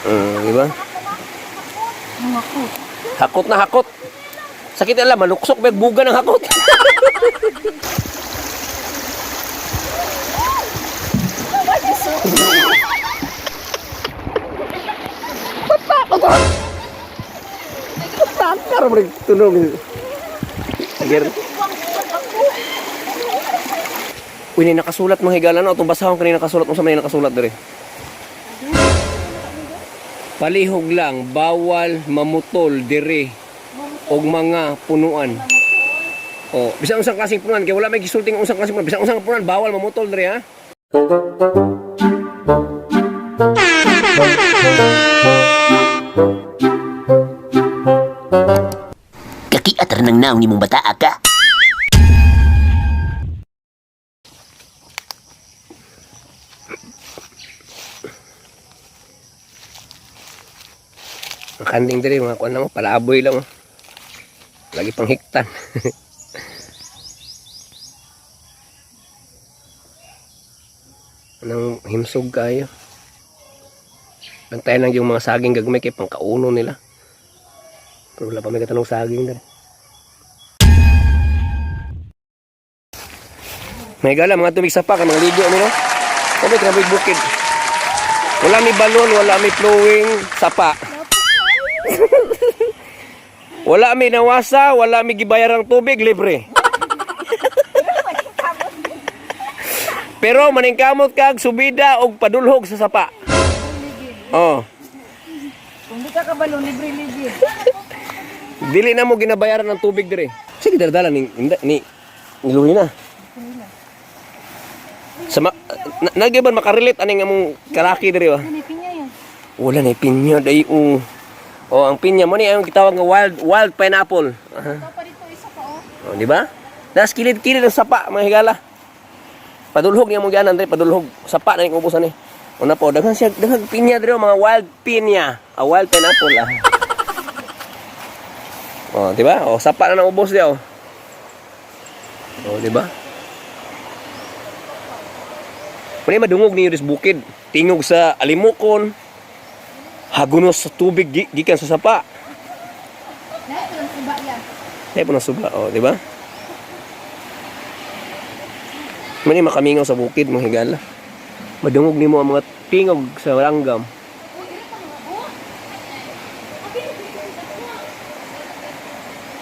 Di ba? Hakot na hakot. Sakit alam, maluksok, may buga ng hakot. Takar mo rin tunog. Agar. Uy, may nakasulat mga higala na. Itong basahon kanina nakasulat mo sa may nakasulat dere. Palihog lang, bawal mamutol dire og mga punuan. Oh, bisang usang klaseng punuan kay wala may gisulting usang klaseng punuan. Bisang usang punuan bawal mamutol dire ha. Kakiatar ng naong ni mong bata ka. Kanding dire mga kuan lang, palaboy lang. Lagi pang hiktan. Anong himsog kayo. Bantayan lang yung mga saging gagmay kay pang kauno nila. Pero wala pa may katanong saging dire. May gala mga tubig sapa kay mga ligo mi no. Kami trabig bukid. Wala mi balon, wala mi flowing sapa. Wala mi nawasa, wala mi gibayarang tubig, libre. Pero maningkamot kag subida og padulhog sa sapa. Oh. Kung di ka kabalo, libre-libre. Dili na mo ginabayaran ng tubig dire. Sige dala ni niluhi na. Sama nagiban makarelate aning among kalaki dire ba? Ano pinya yan? Wala na pinya day Oh, ang pinya mo ni ang gitawag nga wild pineapple. Ito pa dito isa pa oh. Oh, di ba? Das kilid-kilid ang sapa mga higala. Padulhog niya mo gianan dire, padulhog sapa na ning ubusan ni. Una po daghang pinya dire mga wild pinya, wild pineapple ah. Oh, di ba? Oh, sapa na nang ubos dia oh. Oh, di ba? Muna madungog ni Yuris Bukid, tingog sa alimukon, hagunos sa tubig gikan sa sapa. Dahil lang suba yan. Ay po na suba, oh, di ba? Muna makamingaw sa bukid, mga higala. Madungog ni mo ang mga tingog sa langgam.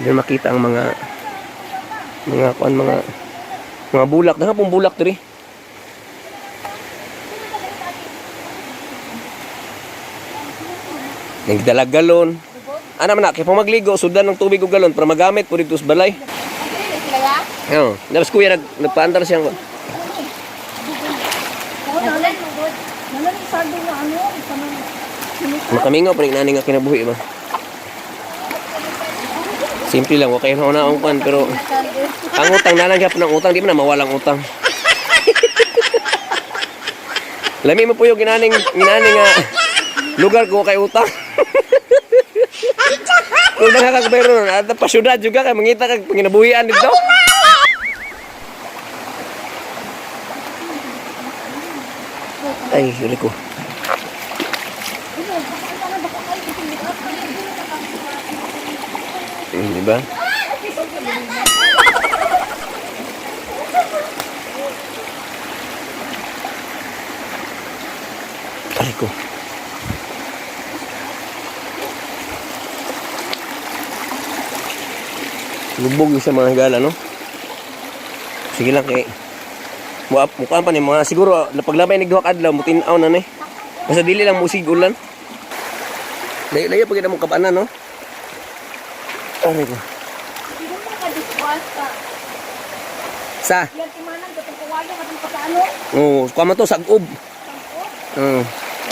Diyan makita ang mga bulak. Dahan pong bulak diri. Nagdalag galon. Ano man na, kaya pang magligo, sudan ng tubig o galon para magamit po dito sa balay. Oo. Tapos kuya, nagpaandar siyang... Makamingaw pa rin nani nga kinabuhi ba? Simple lang, wakay na ang pan, pero... Ang utang, nalanggap ng utang, di mo na mawalang utang. Lami mo po yung ginaning lugar ko kay utang. Kung nakakagbayro at pasyudad juga kay mangita kag panginabuhian dito. Ay, huli ko. Diba? Ay ko. Lubog sa mga higala, no? Sige lang kay mukha pa ni mga siguro napaglabay ni duha kadlaw mutinaw na ni. Basta dili lang musig ulan. Layo pagid mo kabanan, no? Aray ko. Sa? Yan timanan katong kawayo katong pagkaano. Oo, kuha to sagob. Oo.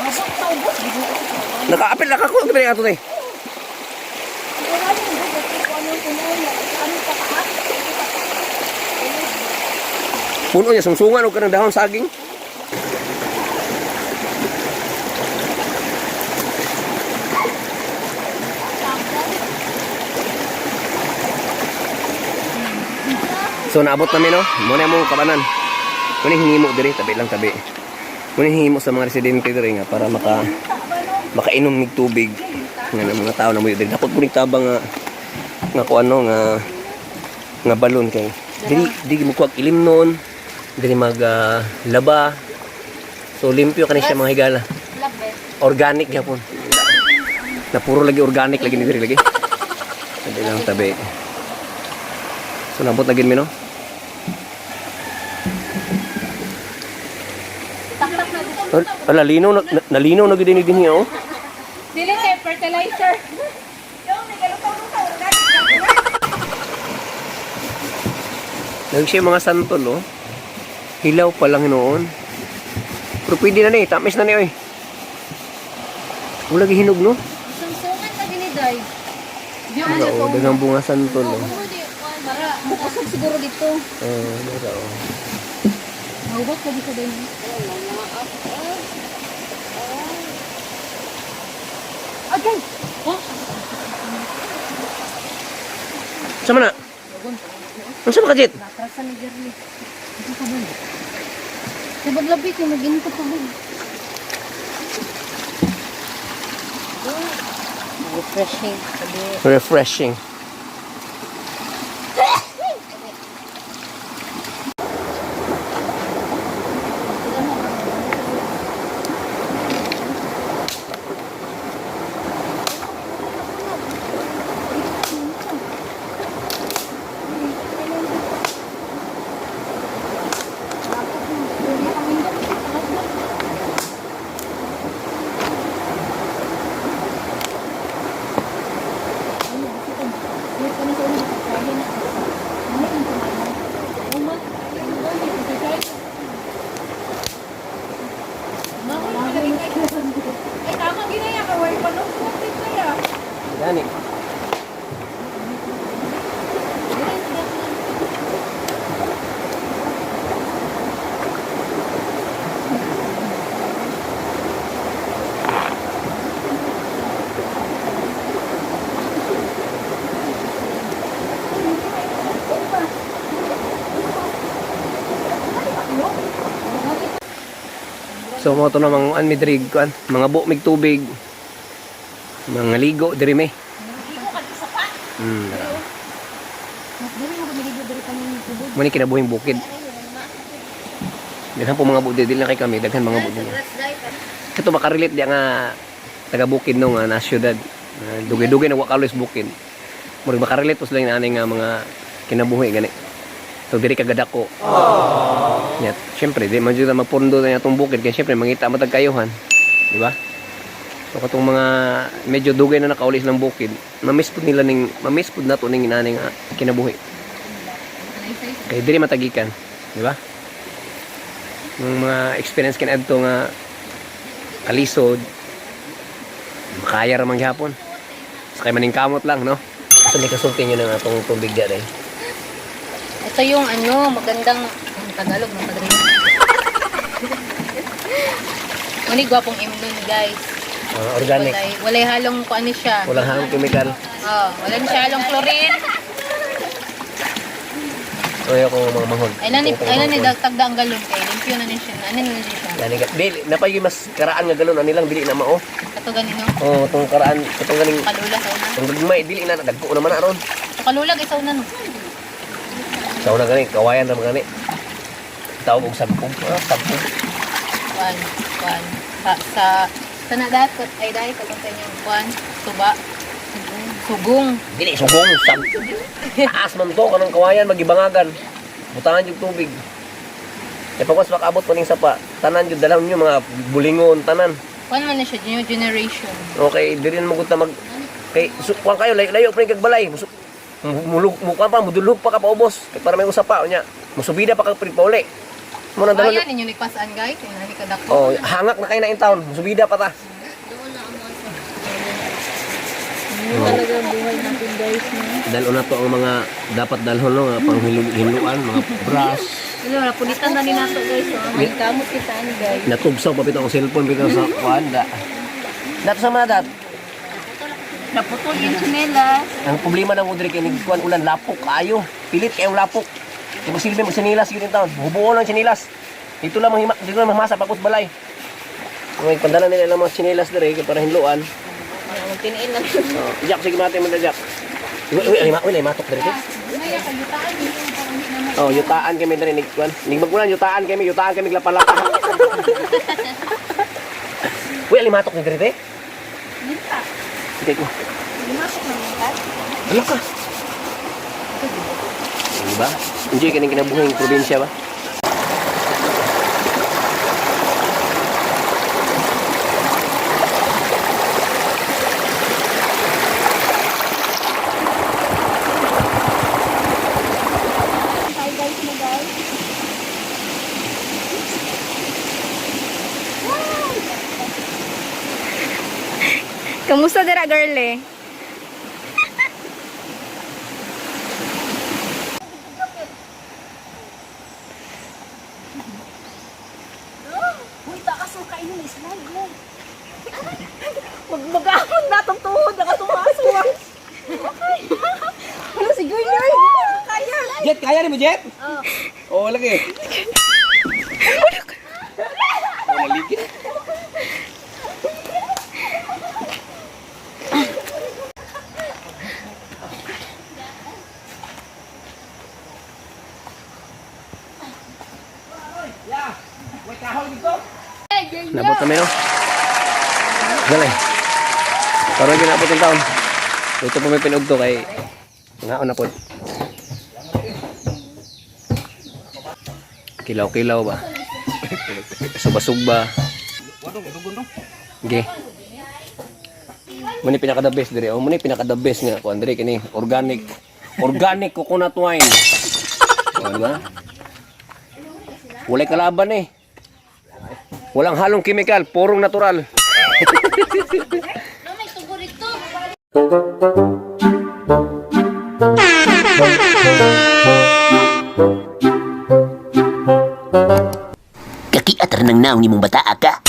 Mabot sa ubos. Nakaapil na kako dili ato ni. Puno niya sungsungan o kanang dahon saging. So naabot namin no. Muna mo kabanan. Muna hingimo diri tabi lang tabi. Muna hingimo sa mga residente diri nga para makainom ng tubig nga ng mga tao na mo diri. Dapat kuning tabang nga ko ano nga balon kay dili mo kuwag ilim noon, dili mag laba. So limpyo kani siya mga higala. Organic gyapon. Na puro lagi organic lagi ni diri lagi. Hindi lang tabi. So nabot lagi mi no. Ala linaw nalinaw na gid ni dinhi oh. Dili kay fertilizer. Nag siya mga santol oh. Hilaw pa lang noon. Pero pwede na ni, tamis na ni oy. Wala gihinog no. Sungsungan lagi ni Day. Wala oh, daghang bunga santol oh. Para bukasog siguro dito. Wala oh. Mahubot lagi sa Day. Okay. Sama na. Ano sama ka, Jet? Natrasan ni Jerry. Ito ka ba? Sabag-labit yung mag-inko pa ba? Refreshing. Refreshing. Ay, tama ginaya ka. Why pa nung kumapit na ya? Gani. So mo to namang midrig kuan, mga bukmig tubig. Mga ligo diri me. Muni kinabuhing bukid. Daghan po mga bukid dili na kay kami, daghan mga bukid. Kato makarelate dia nga taga bukid no nga na syudad. Dugay-dugay na wa kalos bukid. Murag makarelate us lang ani nga mga kinabuhi gani. So diri kagadako. Yat, syempre di man jud mapundo na atong bukid kay syempre mangita matag kayuhan, di ba? So katong mga medyo dugay na nakaulis ng bukid, mamiss pud nato ning inani nga kinabuhi. Kay diri matagikan, di ba? Yung mga experience kin adto nga kalisod, makaya ra man gyapon. Sakay maning kamot lang, no? So ni kasulti nyo ng atong tubig diyan eh. Ito yung magandang Tagalog ng padrino. Uni gwapong imnon guys. Organic. Walay halong kuan ni siya. Walang halong chemical. Wala siya halong chlorine. Oy ako mga mahon. Ay ni dagtagda ang galon kay limpyo na ni siya. Ano na ni siya? Gani ka. Dili napay mas karaan nga galon ani lang dili na mao. Kato ganino. Oh, tong karaan, katong ganing Kalula sa una. tong gagmay dili na dagko naman aron. Kalulag isaw na no. Sa una gani kawayan ra gani. Tawag og sabkog, sabkog. Kuan. Sa nadatot ay dahil kagunta niyo kuan, tuba. Sugong. Dili sugong sab. Taas man to kanang kawayan magibangagan. Butangan yung tubig. E pagwas makaabot pa ning sapa, tanan jud dalawon nyo mga bulingon tanan. Kuan man na siya new generation. Okay, dili na magud ta mag kay kuan kayo layo pa ning kagbalay. Mulug mukha pa mudulog pa ka paubos kay para may usapa nya. Musubida pa ka pauli. Mo nang dalon. Ayan ninyo ligpasan guys, inani ka dako. Oh, hangak na kay na in town. Musubida pa ta. Talaga ang buhay natin guys. Dalon na to ang mga dapat dalhon no, nga panghiluan, mga brush. Wala, pulitan na ni nato guys. May kamot kita ani guys. Natugsaw pa bitaw ang cellphone bitaw sa kuanda. Dato sa mga dat. Naputol yung sinelas. Ang problema ng udre kay nigkuan ulan lapok kayo. Pilit kay lapok. Kung silbi mo sinilas yun in town. Hubuo lang sinilas. Dito lang mamasa pagkus balay. May pandala nila lang mga chinelas dire kay para hinluan. Magtiniin lang. Jack, sige natin mo na Jack. Uy, matok dire. Maya ka yutaan dito para hindi naman. Oh, yutaan kami dire nigkuan. Nigmagkulan yutaan kami lapalapa. Uy, alimatok ni dire. Minta. Sige ko. Limasok na minta. Ala ka. Diba? Enjoy ka ng kinabuhay ng probinsya ba? Hi guys mo guys. Kamusta dira girl eh? Uy, takasuka yun. Slide mo. Magmagahon na itong tuhod. Nakasumasuwa. Ano si girl na? Kaya. Jet, kaya rin mo Jet? Oo. Oh, lagi. Oh, naligid. Nabot na meron. Galay. Parang ginabot yung taon. Ito po may pinugto kay ngaon na po. Kilaw-kilaw ba? Suba-suba. Okay. Muni pinaka-the best dire. Oh, muni pinaka-the best nga ko Andre kini organic. Organic coconut wine. Oh, diba? Walay kalaban eh. Walang halong chemical, purong natural. No, may tubo rito. Kakiatar ng naong ni mong bata ka.